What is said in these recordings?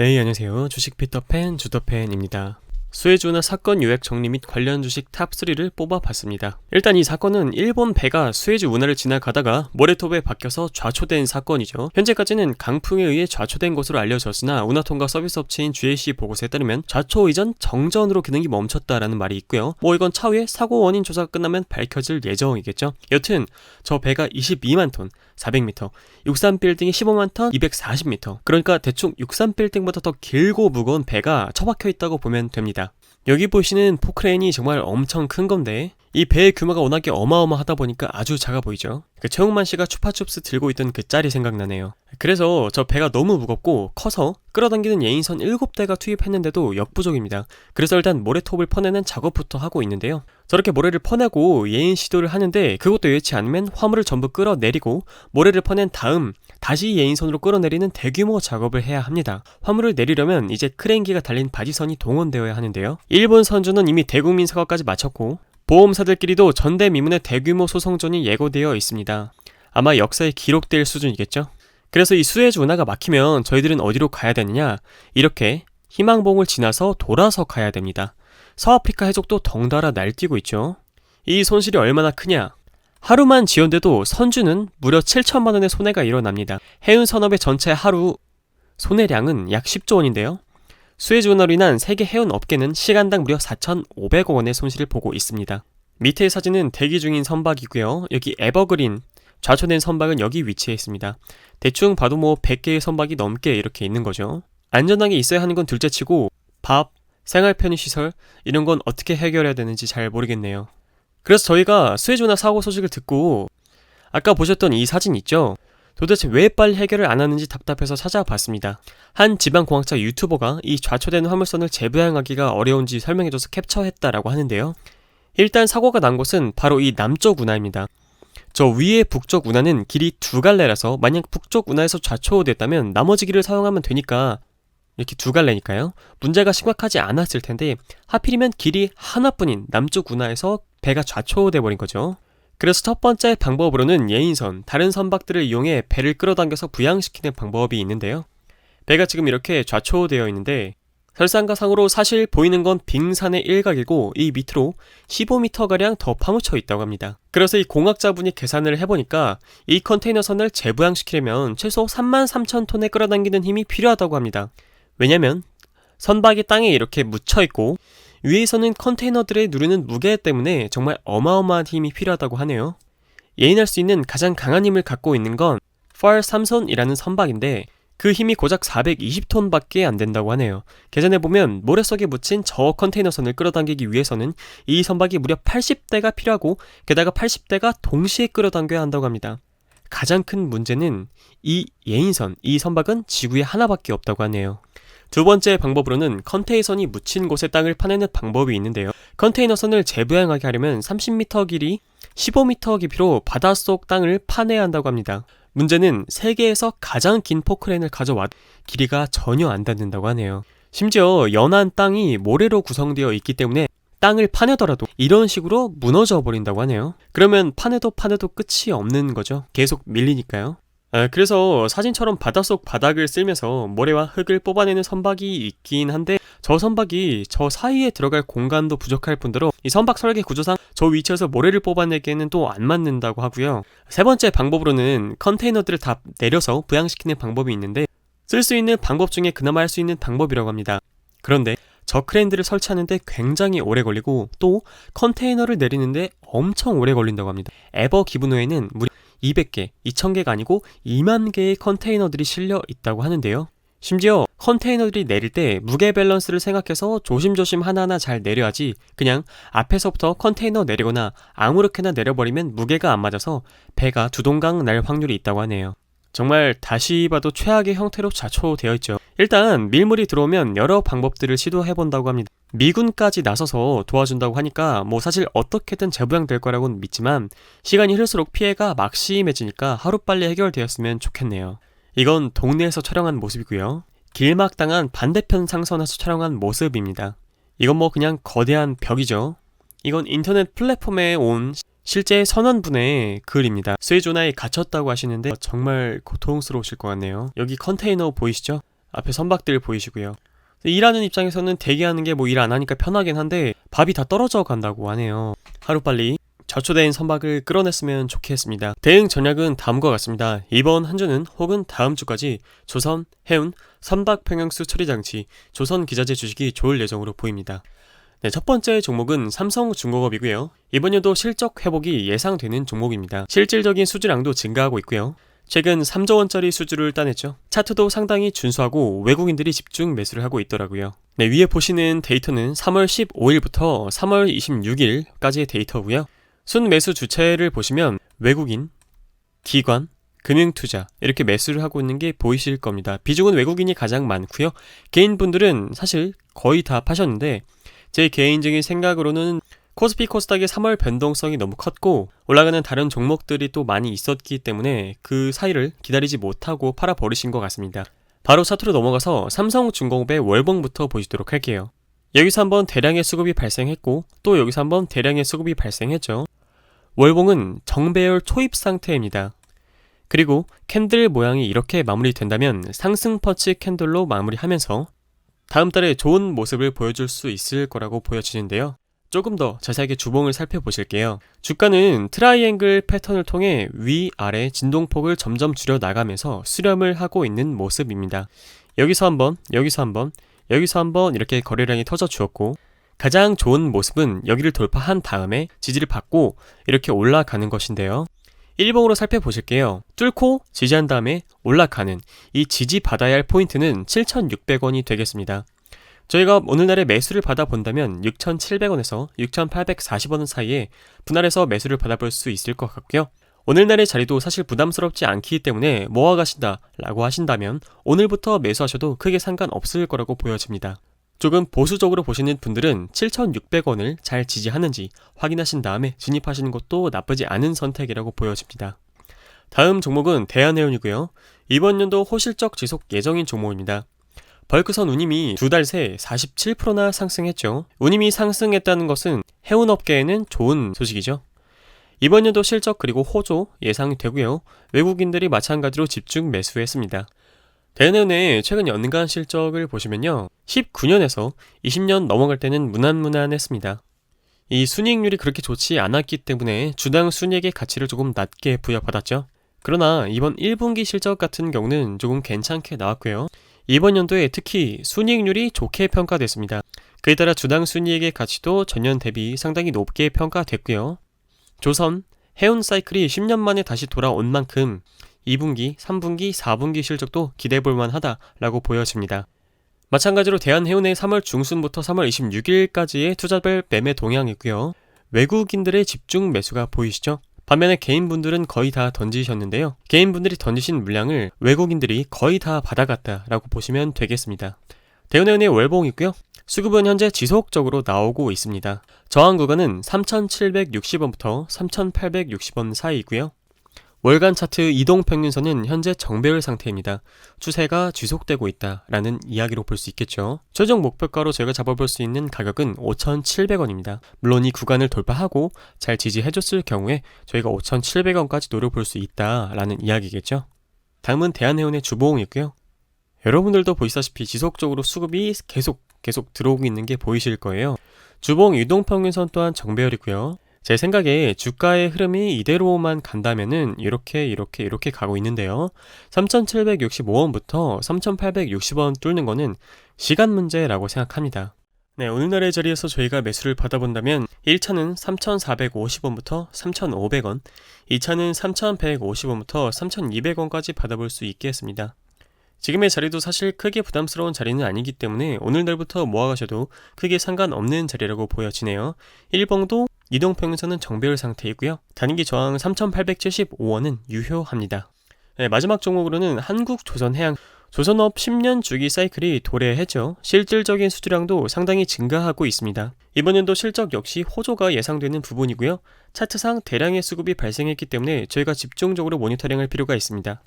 네, 안녕하세요. 주식 피터팬 주더팬입니다. 수에즈운하 사건 요약 정리 및 관련 주식 탑3를 뽑아봤습니다. 일단 이 사건은 일본 배가 수에즈 운하를 지나가다가 모래톱에 박혀서 좌초된 사건이죠. 현재까지는 강풍에 의해 좌초된 것으로 알려졌으나 운하통과 서비스 업체인 GAC 보고서에 따르면 좌초 이전 정전으로 기능이 멈췄다라는 말이 있고요. 이건 차후에 사고 원인 조사가 끝나면 밝혀질 예정이겠죠. 여튼 저 배가 22만 톤 400m, 63빌딩이 15만 톤 240m, 그러니까 대충 63빌딩보다 더 길고 무거운 배가 처박혀 있다고 보면 됩니다. 여기 보시는 포크레인이 정말 엄청 큰 건데 이 배의 규모가 워낙에 어마어마하다 보니까 아주 작아 보이죠. 최홍만 씨가 추파춥스 들고 있던 그 짤이 생각나네요. 그래서 저 배가 너무 무겁고 커서 끌어당기는 예인선 7대가 투입했는데도 역부족입니다. 그래서 일단 모래톱을 퍼내는 작업부터 하고 있는데요. 저렇게 모래를 퍼내고 예인 시도를 하는데 그것도 여의치 않으면 화물을 전부 끌어내리고 모래를 퍼낸 다음 다시 예인선으로 끌어내리는 대규모 작업을 해야 합니다. 화물을 내리려면 이제 크레인기가 달린 바지선이 동원되어야 하는데요. 일본 선주는 이미 대국민 사과까지 마쳤고 보험사들끼리도 전대미문의 대규모 소송전이 예고되어 있습니다. 아마 역사에 기록될 수준이겠죠. 그래서 이 수에즈 운하가 막히면 저희들은 어디로 가야 되느냐, 이렇게 희망봉을 지나서 돌아서 가야 됩니다. 서아프리카 해적도 덩달아 날뛰고 있죠. 이 손실이 얼마나 크냐, 하루만 지연돼도 선주는 무려 7천만원의 손해가 일어납니다. 해운 산업의 전체 하루 손해량은 약 10조 원인데요. 수에즈 운하로 인한 세계 해운 업계는 시간당 무려 4,500억 원의 손실을 보고 있습니다. 밑에 사진은 대기 중인 선박이고요. 여기 에버그린 좌초된 선박은 여기 위치해 있습니다. 대충 봐도 100개의 선박이 넘게 이렇게 있는 거죠. 안전하게 있어야 하는 건 둘째치고 밥, 생활 편의시설 이런 건 어떻게 해결해야 되는지 잘 모르겠네요. 그래서 저희가 수에즈 운하 사고 소식을 듣고 아까 보셨던 이 사진 있죠? 도대체 왜 빨리 해결을 안 하는지 답답해서 찾아봤습니다. 한 지방공학자 유튜버가 이 좌초된 화물선을 재부양하기가 어려운지 설명해줘서 캡처했다라고 하는데요. 일단 사고가 난 곳은 바로 이 남쪽 운하입니다. 저 위에 북쪽 운하는 길이 두 갈래라서 만약 북쪽 운하에서 좌초됐다면 나머지 길을 사용하면 되니까 이렇게 두 갈래니까요. 문제가 심각하지 않았을 텐데 하필이면 길이 하나뿐인 남쪽 운하에서 배가 좌초돼 버린 거죠. 그래서 첫 번째 방법으로는 예인선, 다른 선박들을 이용해 배를 끌어당겨서 부양시키는 방법이 있는데요. 배가 지금 이렇게 좌초되어 있는데 설상가상으로 사실 보이는 건 빙산의 일각이고 이 밑으로 15m가량 더 파묻혀 있다고 합니다. 그래서 이 공학자분이 계산을 해보니까 이 컨테이너선을 재부양시키려면 최소 33,000톤에 끌어당기는 힘이 필요하다고 합니다. 왜냐면 선박이 땅에 이렇게 묻혀있고 위에서는 컨테이너들에 누르는 무게 때문에 정말 어마어마한 힘이 필요하다고 하네요. 예인할 수 있는 가장 강한 힘을 갖고 있는 건 FAR 삼손이라는 선박인데 그 힘이 고작 420톤 밖에 안 된다고 하네요. 계산해보면 모래 속에 묻힌 저 컨테이너선을 끌어당기기 위해서는 이 선박이 무려 80대가 필요하고 게다가 80대가 동시에 끌어당겨야 한다고 합니다. 가장 큰 문제는 이 예인선, 이 선박은 지구에 하나밖에 없다고 하네요. 두 번째 방법으로는 컨테이너선이 묻힌 곳에 땅을 파내는 방법이 있는데요. 컨테이너선을 재부양하게 하려면 30m 길이, 15m 깊이로 바닷속 땅을 파내야 한다고 합니다. 문제는 세계에서 가장 긴 포크레인을 가져와도 길이가 전혀 안 닿는다고 하네요. 심지어 연한 땅이 모래로 구성되어 있기 때문에 땅을 파내더라도 이런 식으로 무너져 버린다고 하네요. 그러면 파내도 끝이 없는 거죠. 계속 밀리니까요. 그래서 사진처럼 바닷속 바닥을 쓸면서 모래와 흙을 뽑아내는 선박이 있긴 한데 저 선박이 저 사이에 들어갈 공간도 부족할 뿐더러 이 선박 설계 구조상 저 위치에서 모래를 뽑아내기에는 또 안 맞는다고 하고요. 세 번째 방법으로는 컨테이너들을 다 내려서 부양시키는 방법이 있는데 쓸 수 있는 방법 중에 그나마 할 수 있는 방법이라고 합니다. 그런데 저 크레인들을 설치하는데 굉장히 오래 걸리고 또 컨테이너를 내리는데 엄청 오래 걸린다고 합니다. 에버 기브노에는 무려 200개, 2000개가 아니고 2만 개의 컨테이너들이 실려 있다고 하는데요. 심지어 컨테이너들이 내릴 때 무게 밸런스를 생각해서 조심조심 하나하나 잘 내려야지 그냥 앞에서부터 컨테이너 내리거나 아무렇게나 내려버리면 무게가 안 맞아서 배가 두동강 날 확률이 있다고 하네요. 정말 다시 봐도 최악의 형태로 좌초되어 있죠. 일단 밀물이 들어오면 여러 방법들을 시도해본다고 합니다. 미군까지 나서서 도와준다고 하니까 사실 어떻게든 재부양될 거라고는 믿지만 시간이 흐를수록 피해가 막심해지니까 하루빨리 해결되었으면 좋겠네요. 이건 동네에서 촬영한 모습이고요. 길막당한 반대편 상선에서 촬영한 모습입니다. 이건 그냥 거대한 벽이죠. 이건 인터넷 플랫폼에 온 실제 선원분의 글입니다. 수에즈 운하에 갇혔다고 하시는데 정말 고통스러우실 것 같네요. 여기 컨테이너 보이시죠? 앞에 선박들 보이시고요. 일하는 입장에서는 대기하는 게 뭐 일 안 하니까 편하긴 한데 밥이 다 떨어져 간다고 하네요. 하루빨리 저초대인 선박을 끌어냈으면 좋겠습니다. 대응 전략은 다음과 같습니다. 이번 한 주는 혹은 다음 주까지 조선, 해운, 선박 평형수 처리 장치, 조선 기자재 주식이 좋을 예정으로 보입니다. 네, 첫 번째 종목은 삼성중공업이고요. 이번 연도 실적 회복이 예상되는 종목입니다. 실질적인 수주량도 증가하고 있고요. 최근 3조 원짜리 수주를 따냈죠. 차트도 상당히 준수하고 외국인들이 집중 매수를 하고 있더라고요. 네, 위에 보시는 데이터는 3월 15일부터 3월 26일까지의 데이터고요. 순매수 주체를 보시면 외국인, 기관, 금융투자 이렇게 매수를 하고 있는 게 보이실 겁니다. 비중은 외국인이 가장 많고요. 개인분들은 사실 거의 다 파셨는데 제 개인적인 생각으로는 코스피 코스닥의 3월 변동성이 너무 컸고 올라가는 다른 종목들이 또 많이 있었기 때문에 그 사이를 기다리지 못하고 팔아버리신 것 같습니다. 바로 차트로 넘어가서 삼성중공업의 월봉부터 보시도록 할게요. 여기서 한번 대량의 수급이 발생했고 또 여기서 한번 대량의 수급이 발생했죠. 월봉은 정배열 초입 상태입니다. 그리고 캔들 모양이 이렇게 마무리된다면 상승 펀치 캔들로 마무리하면서 다음 달에 좋은 모습을 보여줄 수 있을 거라고 보여지는데요. 조금 더 자세하게 주봉을 살펴보실게요. 주가는 트라이앵글 패턴을 통해 위아래 진동폭을 점점 줄여 나가면서 수렴을 하고 있는 모습입니다. 여기서 한번, 여기서 한번, 여기서 한번 이렇게 거래량이 터져 주었고 가장 좋은 모습은 여기를 돌파한 다음에 지지를 받고 이렇게 올라가는 것인데요. 일봉으로 살펴보실게요. 뚫고 지지한 다음에 올라가는 이 지지받아야 할 포인트는 7,600원이 되겠습니다. 저희가 오늘날에 매수를 받아본다면 6,700원에서 6,840원 사이에 분할해서 매수를 받아볼 수 있을 것 같고요. 오늘날의 자리도 사실 부담스럽지 않기 때문에 모아가신다 라고 하신다면 오늘부터 매수하셔도 크게 상관없을 거라고 보여집니다. 조금 보수적으로 보시는 분들은 7,600원을 잘 지지하는지 확인하신 다음에 진입하시는 것도 나쁘지 않은 선택이라고 보여집니다. 다음 종목은 대한해운이고요. 이번 연도 호실적 지속 예정인 종목입니다. 벌크선 운임이 두 달 새 47%나 상승했죠. 운임이 상승했다는 것은 해운업계에는 좋은 소식이죠. 이번 연도 실적 그리고 호조 예상되고요. 외국인들이 마찬가지로 집중 매수했습니다. 대한해운의 최근 연간 실적을 보시면요. 19년에서 20년 넘어갈 때는 무난무난했습니다. 이 순이익률이 그렇게 좋지 않았기 때문에 주당 순이익의 가치를 조금 낮게 부여받았죠. 그러나 이번 1분기 실적 같은 경우는 조금 괜찮게 나왔고요. 이번 연도에 특히 순이익률이 좋게 평가됐습니다. 그에 따라 주당 순이익의 가치도 전년 대비 상당히 높게 평가됐고요. 조선, 해운 사이클이 10년 만에 다시 돌아온 만큼 2분기, 3분기, 4분기 실적도 기대해볼 만하다라고 보여집니다. 마찬가지로 대한해운의 3월 중순부터 3월 26일까지의 투자별 매매 동향이고요. 외국인들의 집중 매수가 보이시죠? 반면에 개인분들은 거의 다 던지셨는데요. 개인분들이 던지신 물량을 외국인들이 거의 다 받아갔다라고 보시면 되겠습니다. 대한해운의 월봉이고요. 수급은 현재 지속적으로 나오고 있습니다. 저항 구간은 3,760원부터 3,860원 사이이고요. 월간 차트 이동평균선은 현재 정배열 상태입니다. 추세가 지속되고 있다라는 이야기로 볼 수 있겠죠. 최종 목표가로 저희가 잡아볼 수 있는 가격은 5,700원입니다. 물론 이 구간을 돌파하고 잘 지지해줬을 경우에 저희가 5,700원까지 노려볼 수 있다라는 이야기겠죠. 다음은 대한해운의 주봉이고요. 여러분들도 보시다시피 지속적으로 수급이 계속 들어오고 있는 게 보이실 거예요. 주봉 이동평균선 또한 정배열이고요. 제 생각에 주가의 흐름이 이대로만 간다면은 이렇게 가고 있는데요. 3,765원부터 3,860원 뚫는 거는 시간 문제라고 생각합니다. 네, 오늘날의 자리에서 저희가 매수를 받아본다면 1차는 3,450원부터 3,500원, 2차는 3,150원부터 3,200원까지 받아볼 수 있겠습니다. 지금의 자리도 사실 크게 부담스러운 자리는 아니기 때문에 오늘날부터 모아가셔도 크게 상관없는 자리라고 보여지네요. 1봉도 이동평균선은 정배열 상태이고요. 단기 저항 3,875원은 유효합니다. 네, 마지막 종목으로는 한국조선해양 조선업 10년 주기 사이클이 도래했죠. 실질적인 수주량도 상당히 증가하고 있습니다. 이번 연도 실적 역시 호조가 예상되는 부분이고요. 차트상 대량의 수급이 발생했기 때문에 저희가 집중적으로 모니터링할 필요가 있습니다.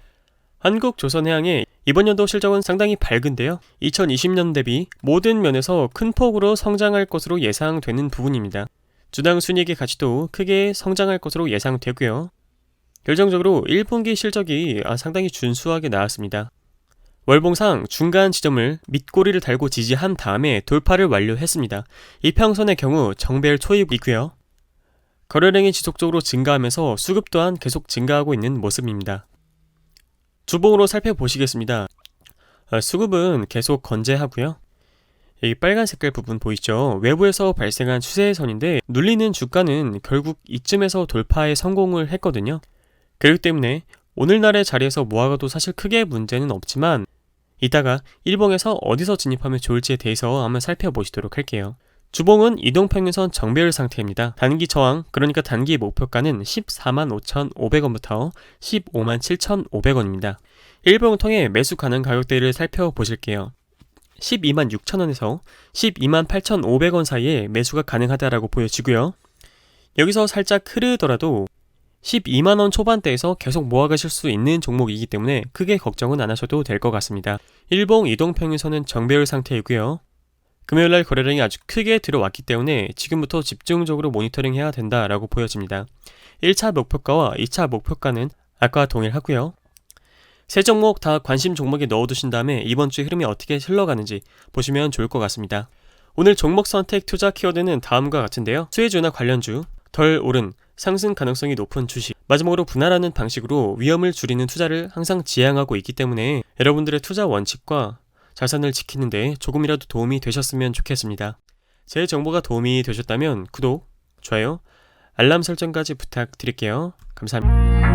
한국조선해양의 이번 연도 실적은 상당히 밝은데요. 2020년 대비 모든 면에서 큰 폭으로 성장할 것으로 예상되는 부분입니다. 주당 순이익의 가치도 크게 성장할 것으로 예상되고요. 결정적으로 1분기 실적이 상당히 준수하게 나왔습니다. 월봉상 중간 지점을 밑꼬리를 달고 지지한 다음에 돌파를 완료했습니다. 이평선의 경우 정배열 초입이고요. 거래량이 지속적으로 증가하면서 수급 또한 계속 증가하고 있는 모습입니다. 주봉으로 살펴보시겠습니다. 수급은 계속 건재하고요. 여기 빨간 색깔 부분 보이죠? 외부에서 발생한 추세선인데 눌리는 주가는 결국 이쯤에서 돌파에 성공을 했거든요. 그렇기 때문에 오늘날의 자리에서 모아가도 사실 크게 문제는 없지만 이따가 일봉에서 어디서 진입하면 좋을지에 대해서 한번 살펴보시도록 할게요. 주봉은 이동평균선 정배열 상태입니다. 단기 저항, 그러니까 단기 목표가는 145,500원부터 157,500원입니다. 일봉을 통해 매수 가능 가격대를 살펴보실게요. 126,000원에서 128,500원 사이에 매수가 가능하다라고 보여지고요. 여기서 살짝 흐르더라도 12만원 초반대에서 계속 모아가실 수 있는 종목이기 때문에 크게 걱정은 안 하셔도 될 것 같습니다. 일봉 이동평균선은 정배열 상태이고요. 금요일날 거래량이 아주 크게 들어왔기 때문에 지금부터 집중적으로 모니터링 해야 된다라고 보여집니다. 1차 목표가와 2차 목표가는 아까와 동일하고요. 세 종목 다 관심 종목에 넣어두신 다음에 이번 주 흐름이 어떻게 흘러가는지 보시면 좋을 것 같습니다. 오늘 종목 선택 투자 키워드는 다음과 같은데요. 수혜주나 관련주, 덜 오른, 상승 가능성이 높은 주식, 마지막으로 분할하는 방식으로 위험을 줄이는 투자를 항상 지향하고 있기 때문에 여러분들의 투자 원칙과 자산을 지키는데 조금이라도 도움이 되셨으면 좋겠습니다. 제 정보가 도움이 되셨다면 구독, 좋아요, 알람 설정까지 부탁드릴게요. 감사합니다.